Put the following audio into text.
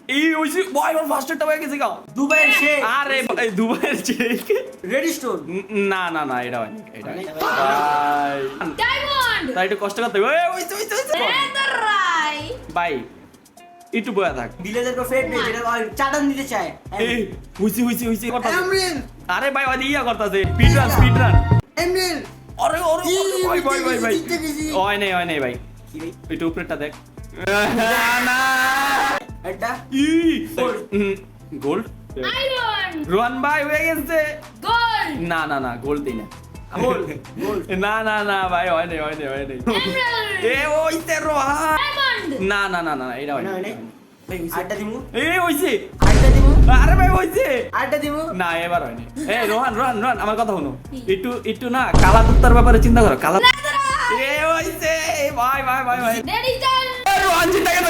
এই ওইসি ভাই আমার ফার্স্টটা হয়ে গেছে গাও দুবাইয়ের শেখ আরে এই দুবাইয়ের চেক রেডি স্টোন না না না এটা হয়নি এটা ভাই ডায়মন্ড তাই একটু কষ্ট করতে হবে ওইসি নেদাররাই ভাই একটু বয়া থাক ভিলেজের কো ফেট নেই যেটা চাটান দিতে চায় এই হইছি কথা এমরিল আরে ভাই ওই ইয়া করতেছে স্পিড রান এমরিল আরে ভাই ওই নেই ভাই কি ভাই একটু উপরেরটা দেখ না এটা গোল্ড আয়রন রোহান ভাই হয়ে গেছে গোল্ড না গোল্ড দিই না গোল্ড গোল্ড না ভাই হয় নাই এমারাল্ড এ ওইতে রোহান ডায়মন্ড না এটা হয় না, নাই হয় নাই। আটটা দিমু এ হইছে আটটা দিমু আরে ভাই হইছে আটটা দিমু না এবার হয়নি এ রোহান আমার কথা শুনো একটু না কালা কুত্তার ব্যাপারে চিন্তা করো কালা এ হইছে ভাই রেডি ডান রোহান চিন্তা কেন